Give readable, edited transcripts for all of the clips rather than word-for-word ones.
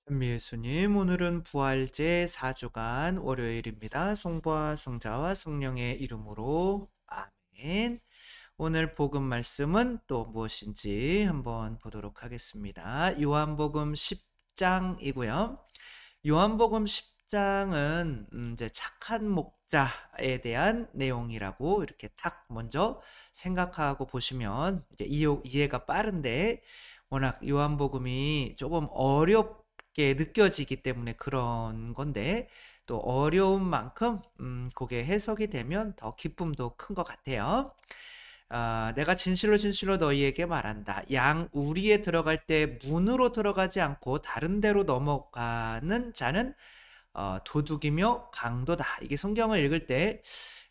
예수님, 오늘은 부활제 4주간 월요일입니다. 성부와 성자와 성령의 이름으로 아멘. 오늘 복음 말씀은 또 무엇인지 한번 보도록 하겠습니다. 요한복음 10장이고요. 요한복음 10장은 이제 착한 목자에 대한 내용이라고 이렇게 탁 먼저 생각하고 보시면 이제 이해가 빠른데, 워낙 요한복음이 조금 어렵게 느껴지기 때문에 그런 건데, 또 어려운 만큼 그게 해석이 되면 더 기쁨도 큰 것 같아요. 내가 진실로 진실로 너희에게 말한다. 양 우리에 들어갈 때 문으로 들어가지 않고 다른 데로 넘어가는 자는 도둑이며 강도다. 이게 성경을 읽을 때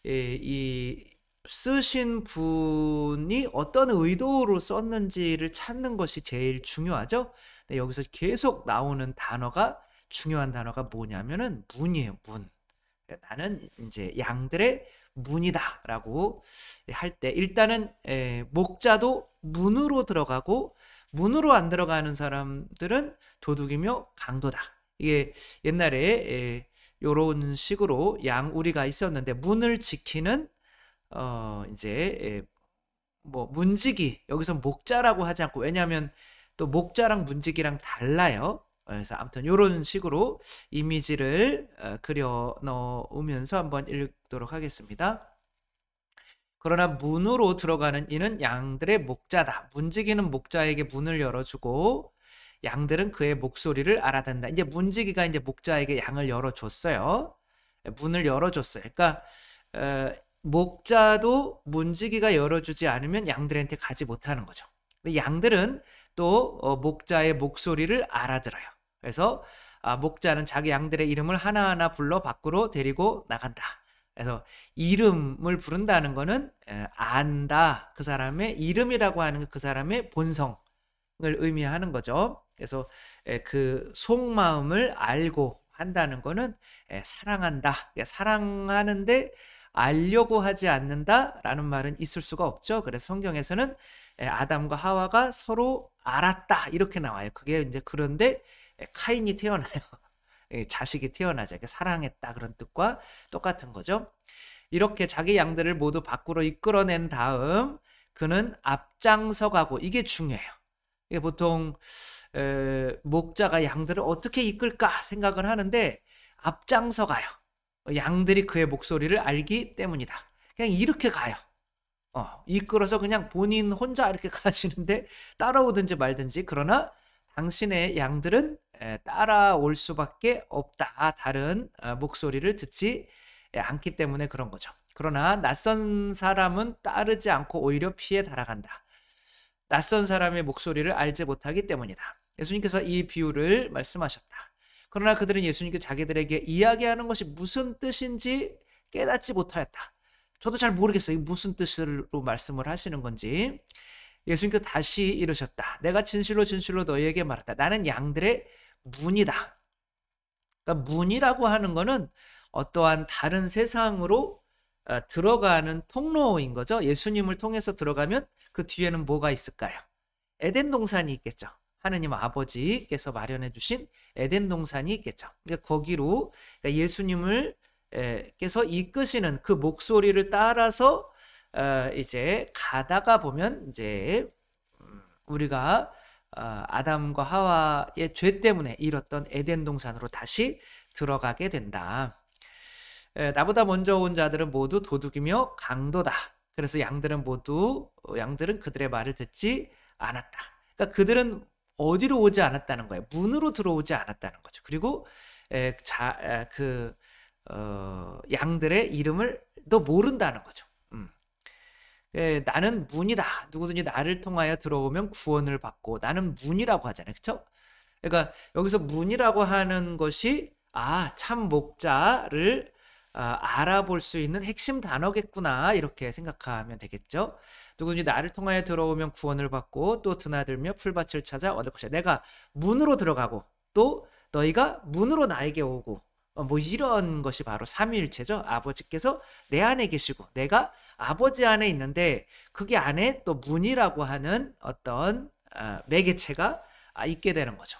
이 쓰신 분이 어떤 의도로 썼는지를 찾는 것이 제일 중요하죠. 근데 여기서 계속 나오는 단어가, 중요한 단어가 뭐냐면은 문이에요. 문. 나는 이제 양들의 문이다라고 할 때, 일단은 목자도 문으로 들어가고 문으로 안 들어가는 사람들은 도둑이며 강도다. 이게 옛날에 요런 식으로 양우리가 있었는데, 문을 지키는 이제 뭐 문지기, 여기서 목자라고 하지 않고, 왜냐하면 또 목자랑 문지기랑 달라요. 그래서 아무튼 요런 식으로 이미지를 그려 넣으면서 한번 읽도록 하겠습니다. 그러나 문으로 들어가는 이는 양들의 목자다. 문지기는 목자에게 문을 열어주고 양들은 그의 목소리를 알아듣는다. 이제 문지기가 이제 목자에게 양을 열어줬어요. 문을 열어줬어요. 그러니까 목자도 문지기가 열어주지 않으면 양들한테 가지 못하는 거죠. 근데 양들은 또 목자의 목소리를 알아들어요. 그래서 목자는 자기 양들의 이름을 하나하나 불러 밖으로 데리고 나간다. 그래서 이름을 부른다는 거는 안다. 그 사람의 이름이라고 하는 그 사람의 본성을 의미하는 거죠. 그래서 그 속마음을 알고 한다는 거는 사랑한다. 사랑하는데 알려고 하지 않는다라는 말은 있을 수가 없죠. 그래서 성경에서는 아담과 하와가 서로 알았다 이렇게 나와요. 그게 이제, 그런데 카인이 태어나요. 자식이 태어나죠. 사랑했다 그런 뜻과 똑같은 거죠. 이렇게 자기 양들을 모두 밖으로 이끌어낸 다음 그는 앞장서 가고, 이게 중요해요. 이게 보통 목자가 양들을 어떻게 이끌까 생각을 하는데 앞장서 가요. 양들이 그의 목소리를 알기 때문이다. 그냥 이렇게 가요. 이끌어서 그냥 본인 혼자 이렇게 가시는데 따라오든지 말든지, 그러나 당신의 양들은 따라올 수밖에 없다. 다른 목소리를 듣지 않기 때문에 그런 거죠. 그러나 낯선 사람은 따르지 않고 오히려 피해 달아간다. 낯선 사람의 목소리를 알지 못하기 때문이다. 예수님께서 이 비유를 말씀하셨다. 그러나 그들은 예수님께 자기들에게 이야기하는 것이 무슨 뜻인지 깨닫지 못하였다. 저도 잘 모르겠어요. 무슨 뜻으로 말씀을 하시는 건지. 예수님께서 다시 이르셨다. 내가 진실로 진실로 너희에게 말한다. 나는 양들의 문이다. 그러니까 문이라고 하는 거는 어떠한 다른 세상으로 들어가는 통로인 거죠. 예수님을 통해서 들어가면 그 뒤에는 뭐가 있을까요? 에덴 동산이 있겠죠. 하느님 아버지께서 마련해 주신 에덴 동산이 있겠죠. 그러니까 거기로, 그러니까 예수님을 께서 이끄시는 그 목소리를 따라서 이제 가다가 보면, 이제 우리가 아담과 하와의 죄 때문에 잃었던 에덴 동산으로 다시 들어가게 된다. 나보다 먼저 온 자들은 모두 도둑이며 강도다. 그래서 양들은 그들의 말을 듣지 않았다. 그러니까 그들은 어디로 오지 않았다는 거예요. 문으로 들어오지 않았다는 거죠. 그리고 양들의 이름을 또 모른다는 거죠. 나는 문이다. 누구든지 나를 통하여 들어오면 구원을 받고, 나는 문이라고 하잖아요. 그렇죠? 그러니까 여기서 문이라고 하는 것이 참 목자를 알아볼 수 있는 핵심 단어겠구나, 이렇게 생각하면 되겠죠. 누구든지 나를 통하여 들어오면 구원을 받고 또 드나들며 풀밭을 찾아 얻을 것이야. 내가 문으로 들어가고 또 너희가 문으로 나에게 오고, 뭐 이런 것이 바로 삼위일체죠. 아버지께서 내 안에 계시고 내가 아버지 안에 있는데, 그게 안에 또 문이라고 하는 어떤 매개체가 있게 되는 거죠.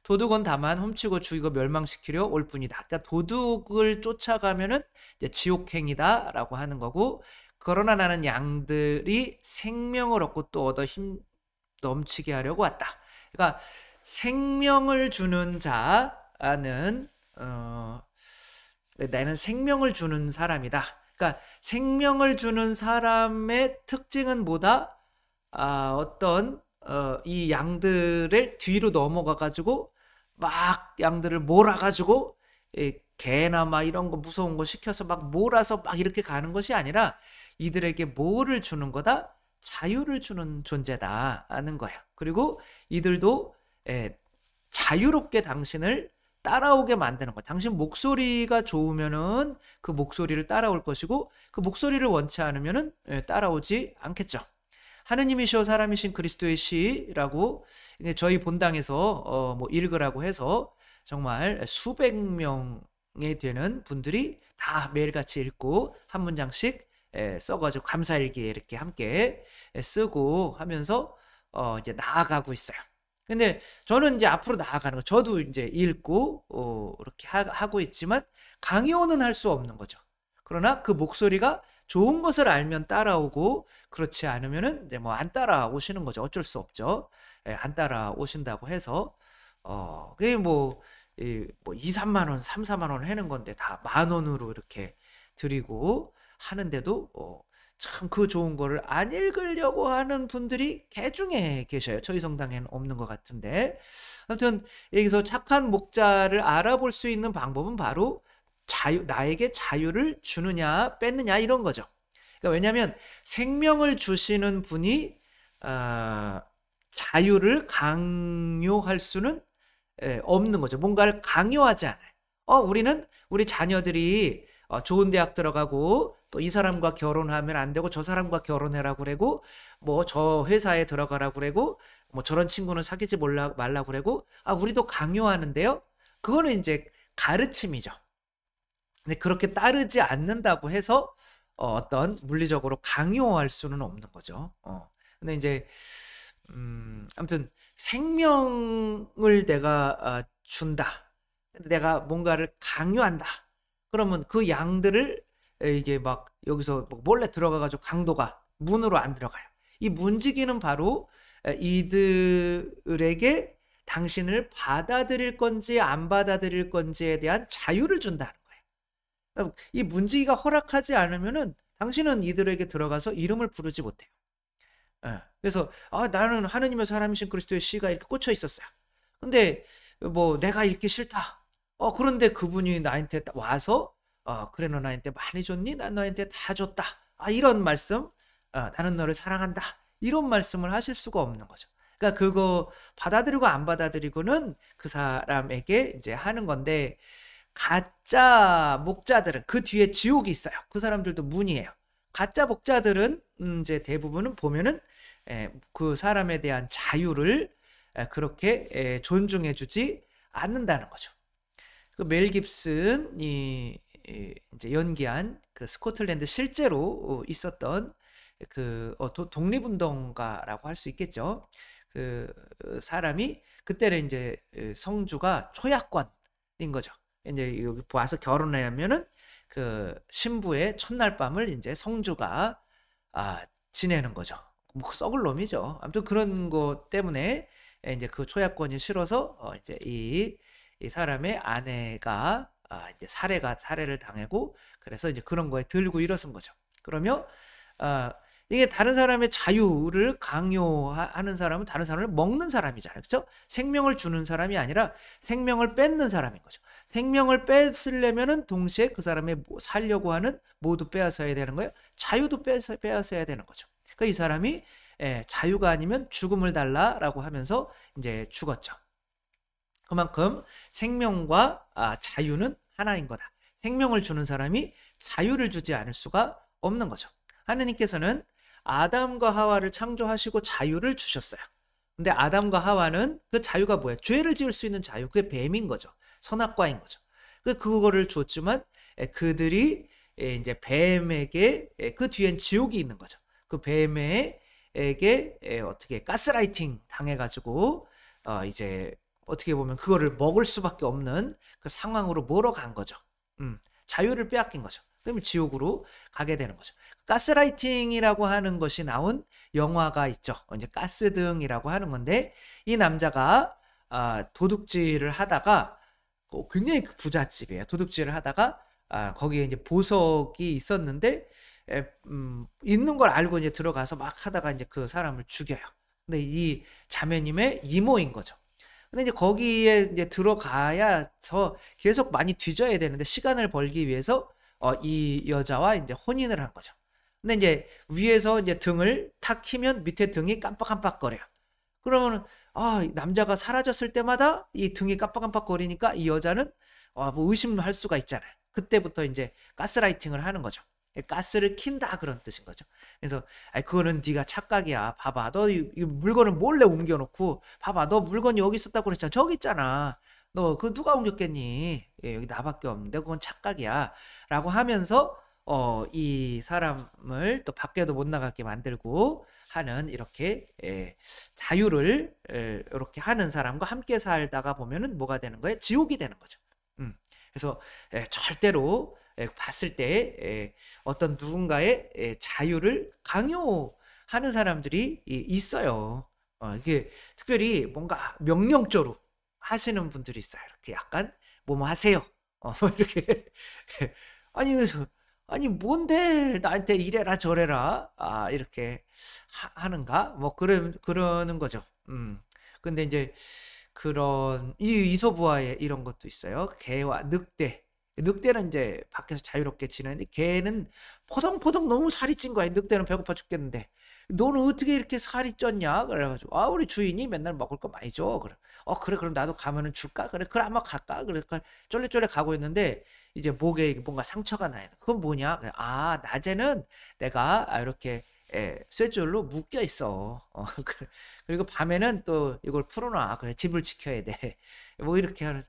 도둑은 다만 훔치고 죽이고 멸망시키려 올 뿐이다. 그러니까 도둑을 쫓아가면은 이제 지옥행이다라고 하는 거고, 그러나 나는 양들이 생명을 얻고 또 얻어 힘 넘치게 하려고 왔다. 그러니까 생명을 주는 자는 나는 생명을 주는 사람이다. 그러니까 생명을 주는 사람의 특징은 뭐다? 이 양들을 뒤로 넘어가 가지고 막 양들을 몰아 가지고 개나 막 이런 거 무서운 거 시켜서 막 몰아서 막 이렇게 가는 것이 아니라 이들에게 뭐를 주는 거다? 자유를 주는 존재다 하는 거예요. 그리고 이들도 자유롭게 당신을 따라오게 만드는 거예요. 당신 목소리가 좋으면은 그 목소리를 따라올 것이고, 그 목소리를 원치 않으면은 따라오지 않겠죠. 하느님이시여 사람이신 그리스도의 시라고 저희 본당에서 뭐 읽으라고 해서 정말 수백 명에 되는 분들이 다 매일같이 읽고 한 문장씩 써가지고 감사일기에 이렇게 함께 쓰고 하면서 이제 나아가고 있어요. 근데 저는 이제 앞으로 나아가는 거, 저도 이제 읽고 이렇게 하고 있지만 강요는 할 수 없는 거죠. 그러나 그 목소리가 좋은 것을 알면 따라오고, 그렇지 않으면은 이제 뭐 안 따라오시는 거죠. 어쩔 수 없죠. 안 따라오신다고 해서 그게 뭐 2, 3만 원, 3, 4만 원 하는 건데 다 10,000원으로 이렇게 드리고 하는데도 참 그 좋은 거를 안 읽으려고 하는 분들이 개중에 계셔요. 저희 성당에는 없는 것 같은데, 아무튼 여기서 착한 목자를 알아볼 수 있는 방법은 바로 나에게 자유를 주느냐 뺏느냐 이런 거죠. 그러니까 왜냐하면 생명을 주시는 분이 자유를 강요할 수는 없는 거죠. 뭔가를 강요하지 않아요. 우리는 우리 자녀들이 좋은 대학 들어가고 또 이 사람과 결혼하면 안 되고 저 사람과 결혼해라고 그러고, 뭐 저 회사에 들어가라고 그러고, 뭐 저런 친구는 사귀지 말라고 그러고, 우리도 강요하는데요. 그거는 이제 가르침이죠. 근데 그렇게 따르지 않는다고 해서 어떤 물리적으로 강요할 수는 없는 거죠. 근데 이제 아무튼 생명을 내가 준다. 근데 내가 뭔가를 강요한다. 그러면 그 양들을 이게 막 여기서 몰래 들어가가지고 강도가 문으로 안 들어가요. 이 문지기는 바로 이들에게 당신을 받아들일 건지 안 받아들일 건지에 대한 자유를 준다는 거예요. 이 문지기가 허락하지 않으면은 당신은 이들에게 들어가서 이름을 부르지 못해요. 그래서 나는 하느님의 사람이신 그리스도의 시가 이렇게 꽂혀 있었어요. 근데 뭐 내가 읽기 싫다. 그런데 그분이 나한테 와서 그래 너 나한테 많이 줬니? 난 너한테 다 줬다. 이런 말씀, 나는 너를 사랑한다. 이런 말씀을 하실 수가 없는 거죠. 그러니까 그거 받아들이고 안 받아들이고는 그 사람에게 이제 하는 건데, 가짜 목자들은 그 뒤에 지옥이 있어요. 그 사람들도 문이에요. 가짜 목자들은 이제 대부분은 보면은 그 사람에 대한 자유를 그렇게 존중해주지 않는다는 거죠. 그 멜 깁슨이 이제 연기한 그 스코틀랜드 실제로 있었던 그 독립운동가라고 할 수 있겠죠. 그 사람이 그때는 이제 성주가 초약권인 거죠. 이제 여기 와서 결혼하면은 그 신부의 첫날 밤을 이제 성주가 지내는 거죠. 뭐 썩을 놈이죠. 아무튼 그런 것 때문에 이제 그 초약권이 싫어서 이제 이 사람의 아내가 이제 살해를 당하고, 그래서 이제 그런 거에 들고 일어선 거죠. 그러면 이게 다른 사람의 자유를 강요하는 사람은 다른 사람을 먹는 사람이잖아요. 그렇죠? 생명을 주는 사람이 아니라 생명을 뺏는 사람인 거죠. 생명을 뺏으려면은 동시에 그 사람의 살려고 하는 모두 빼앗아야 되는 거예요. 자유도 빼앗아야 되는 거죠. 그러니까 이 사람이 자유가 아니면 죽음을 달라라고 하면서 이제 죽었죠. 그만큼 생명과 자유는 하나인 거다. 생명을 주는 사람이 자유를 주지 않을 수가 없는 거죠. 하느님께서는 아담과 하와를 창조하시고 자유를 주셨어요. 근데 아담과 하와는 그 자유가 뭐예요? 죄를 지을 수 있는 자유. 그게 뱀인 거죠. 선악과인 거죠. 그거를 줬지만 그들이 이제 뱀에게 그 뒤엔 지옥이 있는 거죠. 그 뱀에게 어떻게 가스라이팅 당해가지고 이제 어떻게 보면 그거를 먹을 수밖에 없는 그 상황으로 몰아간 거죠. 자유를 빼앗긴 거죠. 그러면 지옥으로 가게 되는 거죠. 가스라이팅이라고 하는 것이 나온 영화가 있죠. 이제 가스등이라고 하는 건데, 이 남자가 도둑질을 하다가, 굉장히 부잣집이에요. 도둑질을 하다가 거기에 이제 보석이 있었는데, 있는 걸 알고 이제 들어가서 막 하다가 이제 그 사람을 죽여요. 근데 이 자매님의 이모인 거죠. 근데 이제 거기에 이제 들어가야서 계속 많이 뒤져야 되는데, 시간을 벌기 위해서 이 여자와 이제 혼인을 한 거죠. 근데 이제 위에서 이제 등을 탁 키면 밑에 등이 깜빡깜빡거려요. 그러면은 남자가 사라졌을 때마다 이 등이 깜빡깜빡거리니까 이 여자는 뭐 의심할 수가 있잖아요. 그때부터 이제 가스라이팅을 하는 거죠. 가스를 킨다 그런 뜻인 거죠. 그래서 그거는 네가 착각이야. 봐봐, 너 이 물건을 몰래 옮겨놓고, 봐봐, 너 물건이 여기 있었다고 그랬잖아. 저기 있잖아. 너 그거 누가 옮겼겠니? 여기 나밖에 없는데 그건 착각이야. 라고 하면서 이 사람을 또 밖에도 못 나가게 만들고 하는, 이렇게 자유를 이렇게 하는 사람과 함께 살다가 보면은 뭐가 되는 거예요? 지옥이 되는 거죠. 그래서 절대로 봤을 때 어떤 누군가의 자유를 강요하는 사람들이 있어요. 이게 특별히 뭔가 명령조로 하시는 분들이 있어요. 이렇게 약간 뭐뭐 하세요. 뭐 이렇게 아니 그래서 아니 뭔데 나한테 이래라 저래라 이렇게 하는가 뭐 그러는 거죠. 근데 이제 그런 이소부화에 이런 것도 있어요. 개와 늑대. 늑대는 이제 밖에서 자유롭게 지내는데, 개는 포동포동 너무 살이 찐 거야. 늑대는 배고파 죽겠는데 너는 어떻게 이렇게 살이 쪘냐? 그래가지고 우리 주인이 맨날 먹을 거 많이 줘. 그래. 그래 그럼 나도 가면은 줄까? 그래 한번 갈까? 그래 쫄래쫄래 가고 있는데 이제 목에 뭔가 상처가 나요. 그건 뭐냐? 그래, 낮에는 내가 이렇게 쇠줄로 묶여 있어. 그리고 밤에는 또 이걸 풀어놔. 그래 집을 지켜야 돼. 뭐 이렇게 하는.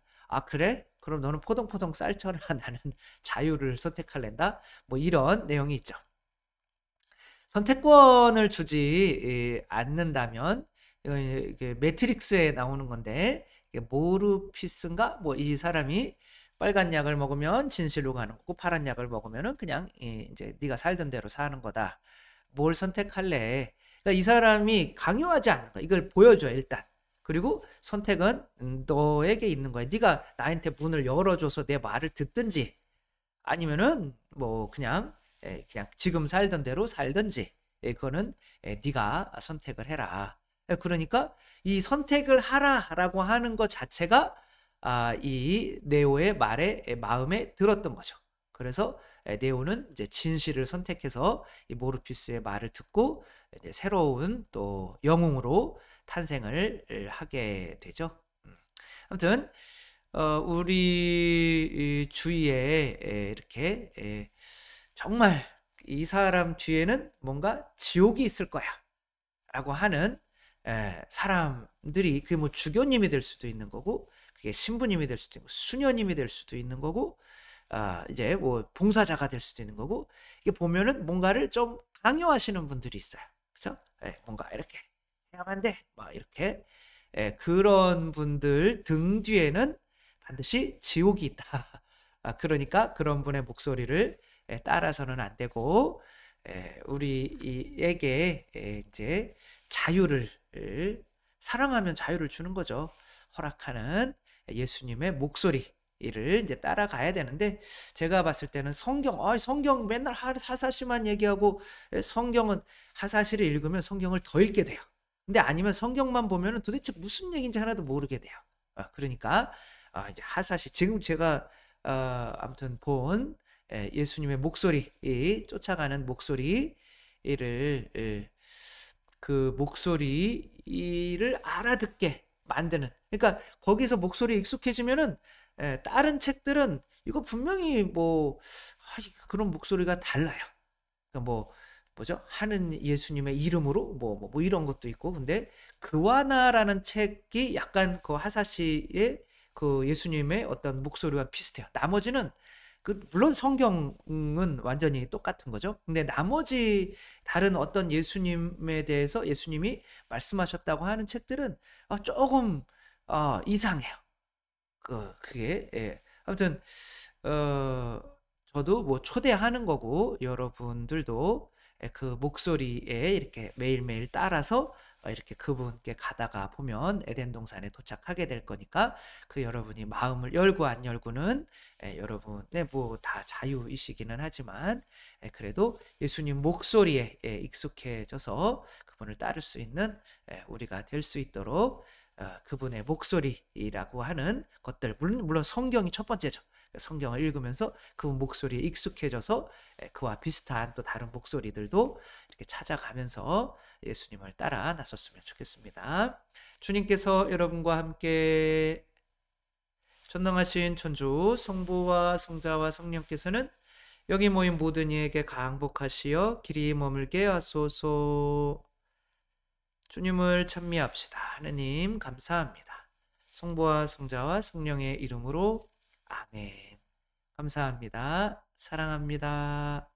그래? 그럼 너는 포동포동 쌀쳐라. 나는 자유를 선택할랜다. 뭐 이런 내용이 있죠. 선택권을 주지 않는다면, 이게 매트릭스에 나오는 건데, 모르피스인가? 뭐 이 사람이 빨간 약을 먹으면 진실로 가는 거고, 파란 약을 먹으면은 그냥 이제 네가 살던 대로 사는 거다. 뭘 선택할래? 그러니까 이 사람이 강요하지 않는 거야. 이걸 보여줘 일단. 그리고 선택은 너에게 있는 거야. 네가 나한테 문을 열어줘서 내 말을 듣든지, 아니면은 뭐 그냥 지금 살던 대로 살든지, 그거는 네가 선택을 해라. 그러니까 이 선택을 하라라고 하는 것 자체가 이 네오의 마음에 들었던 거죠. 그래서 네오는 이제 진실을 선택해서 이 모르피스의 말을 듣고 이제 새로운 또 영웅으로 탄생을 하게 되죠. 아무튼 우리 주위에 이렇게 정말 이 사람 뒤에는 뭔가 지옥이 있을 거야 라고 하는 사람들이, 그게 뭐 주교님이 될 수도 있는 거고, 그게 신부님이 될 수도 있고, 수녀님이 될 수도 있는 거고, 이제 뭐 봉사자가 될 수도 있는 거고, 이게 보면은 뭔가를 좀 강요하시는 분들이 있어요. 그렇죠? 뭔가 이렇게 해야만 돼. 막 이렇게 그런 분들 등 뒤에는 반드시 지옥이 있다. 그러니까 그런 분의 목소리를 따라서는 안 되고, 우리에게 이제 자유를, 사랑하면 자유를 주는 거죠. 허락하는 예수님의 목소리를 이제 따라가야 되는데, 제가 봤을 때는 성경 맨날 하사시만 얘기하고, 성경은 하사시를 읽으면 성경을 더 읽게 돼요. 근데 아니면 성경만 보면 도대체 무슨 얘기인지 하나도 모르게 돼요. 그러니까 이제 하사시, 지금 제가 아무튼 본 예수님의 목소리, 쫓아가는 목소리를, 그 목소리를 알아듣게 만드는, 그러니까 거기서 목소리 익숙해지면은 다른 책들은 이거 분명히 뭐 그런 목소리가 달라요. 그러니까 뭐죠? 하는 예수님의 이름으로 뭐 이런 것도 있고, 근데 그와 나라는 책이 약간 그 하사시의 그 예수님의 어떤 목소리와 비슷해요. 나머지는 물론 성경은 완전히 똑같은 거죠. 근데 나머지 다른 어떤 예수님에 대해서 예수님이 말씀하셨다고 하는 책들은 조금 이상해요. 그게 예. 아무튼 어 저도 뭐 초대하는 거고 여러분들도 그 목소리에 이렇게 매일매일 따라서 이렇게 그분께 가다가 보면 에덴 동산에 도착하게 될 거니까 그 여러분이 마음을 열고 안 열고는 여러분의 뭐 다 자유이시기는 하지만 그래도 예수님 목소리에 익숙해져서 그분을 따를 수 있는 우리가 될 수 있도록 그분의 목소리라고 하는 것들 물론 성경이 첫 번째죠. 성경을 읽으면서 그분 목소리에 익숙해져서 그와 비슷한 또 다른 목소리들도 이렇게 찾아가면서 예수님을 따라 나섰으면 좋겠습니다. 주님께서 여러분과 함께 전능하신 천주 성부와 성자와 성령께서는 여기 모인 모든 이에게 강복하시어 길이 머물게 하소서. 주님을 찬미합시다. 하느님 감사합니다. 성부와 성자와 성령의 이름으로 아멘. 감사합니다. 사랑합니다.